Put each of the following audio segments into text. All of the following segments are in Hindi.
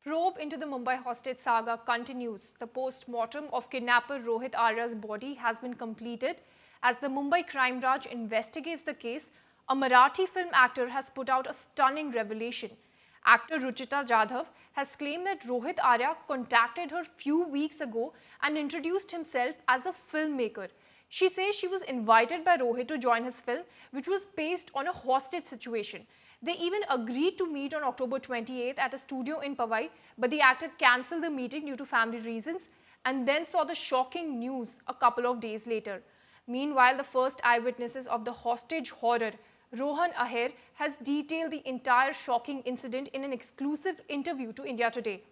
Probe into the Mumbai hostage saga continues. The post-mortem of kidnapper Rohit Arya's body has been completed. As the Mumbai Crime Branch investigates the case, a Marathi film actor has put out a stunning revelation. Actor Ruchita Jadhav has claimed that Rohit Arya contacted her few weeks ago and introduced himself as a filmmaker. She says she was invited by Rohit to join his film, which was based on a hostage situation. They even agreed to meet on October 28th at a studio in Powai, but the actor cancelled the meeting due to family reasons and then saw the shocking news a couple of days later. Meanwhile, the first eyewitnesses of the hostage horror, Rohan Aher, has detailed the entire shocking incident in an exclusive interview to India Today.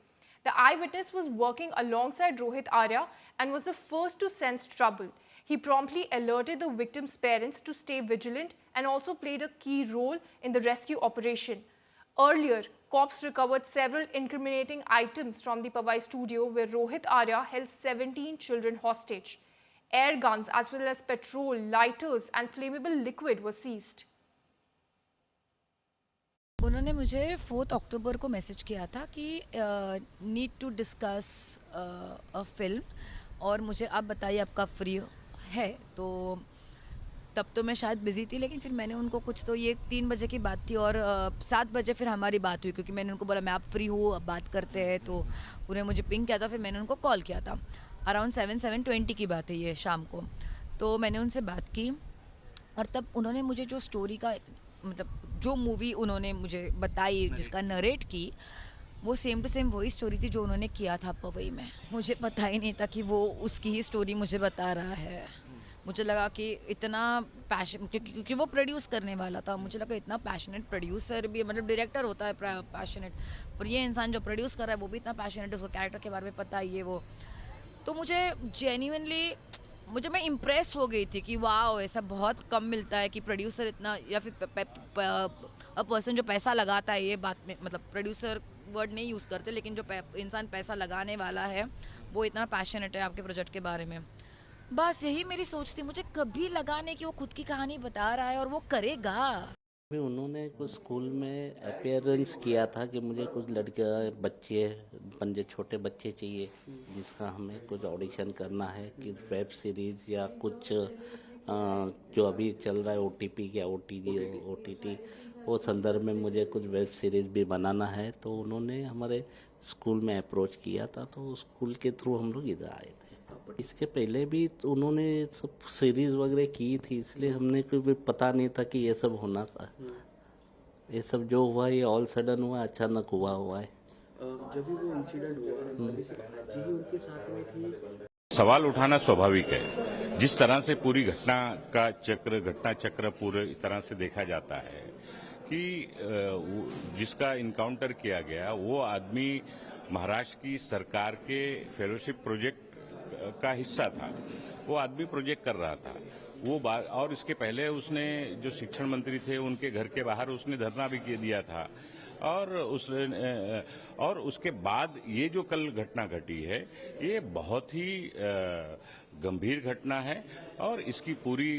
The eyewitness was working alongside Rohit Arya and was the first to sense trouble. He promptly alerted the victim's parents to stay vigilant and also played a key role in the rescue operation. Earlier, cops recovered several incriminating items from the Powai studio where Rohit Arya held 17 children hostage. Air guns as well as petrol, lighters and flammable liquid were seized. उन्होंने मुझे 4 अक्टूबर को मैसेज किया था कि need to discuss a film और मुझे आप बताइए आपका फ्री है। तो तब तो मैं शायद बिज़ी थी, लेकिन फिर मैंने उनको कुछ तो ये 3 बजे की बात थी और 7 बजे फिर हमारी बात हुई, क्योंकि मैंने उनको बोला मैं आप फ्री हूँ अब बात करते हैं। तो उन्हें मुझे पिंग किया था, फिर मैंने उनको कॉल किया था। अराउंड 7-7:20 की बात है ये शाम को। तो मैंने उनसे बात की और तब उन्होंने मुझे जो स्टोरी का मतलब जो मूवी उन्होंने मुझे बताई, जिसका नरेट की, वो सेम टू सेम वही स्टोरी थी जो उन्होंने किया था पवई में। मुझे पता ही नहीं था कि वो उसकी ही स्टोरी मुझे बता रहा है। मुझे लगा कि इतना पैशन, क्योंकि वो प्रोड्यूस करने वाला था, मुझे लगा इतना पैशनेट प्रोड्यूसर भी, मतलब डायरेक्टर होता है पैशनेट, और ये इंसान जो प्रोड्यूस कर रहा है वो भी इतना पैशनेट है, उसको कैरेक्टर के बारे में पता है ये वो। तो मुझे जेन्युइनली मैं इम्प्रेस हो गई थी कि वाह, ऐसा बहुत कम मिलता है कि प्रोड्यूसर इतना, या फिर अ पर्सन जो पैसा लगाता है, ये बात में मतलब प्रोड्यूसर वर्ड नहीं यूज़ करते, लेकिन जो इंसान पैसा लगाने वाला है वो इतना पैशनेट है आपके प्रोजेक्ट के बारे में। बस यही मेरी सोच थी। मुझे कभी लगा नहीं कि वो खुद की कहानी बता रहा है और वो करेगा। उन्होंने कुछ स्कूल में अपीयरेंस किया था कि मुझे कुछ लड़के छोटे बच्चे चाहिए जिसका हमें कुछ ऑडिशन करना है कि वेब सीरीज़ या कुछ जो अभी चल रहा है ओटीपी या ओटीटी वो संदर्भ में मुझे कुछ वेब सीरीज़ भी बनाना है। तो उन्होंने हमारे स्कूल में अप्रोच किया था, तो स्कूल के थ्रू हम लोग इधर आए थे। इसके पहले भी तो उन्होंने सब सीरीज वगैरह की थी, इसलिए हमने कोई पता नहीं था कि ये सब होना था। ये सब जो हुआ ये ऑल सडन हुआ, अचानक हुआ है। जब भी वो इंसिडेंट हुआ जी उनके साथ में थी। सवाल उठाना स्वाभाविक है। जिस तरह से पूरी घटना चक्र पूरी तरह से देखा जाता है कि जिसका इनकाउंटर किया गया वो आदमी महाराष्ट्र की सरकार के फेलोशिप प्रोजेक्ट का हिस्सा था। वो आदमी प्रोजेक्ट कर रहा था वो बात, और इसके पहले उसने जो शिक्षण मंत्री थे उनके घर के बाहर उसने धरना भी दिया था। और उसके बाद ये जो कल घटना घटी है ये बहुत ही गंभीर घटना है और इसकी पूरी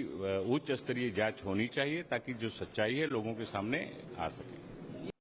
उच्च स्तरीय जांच होनी चाहिए ताकि जो सच्चाई है लोगों के सामने आ सके।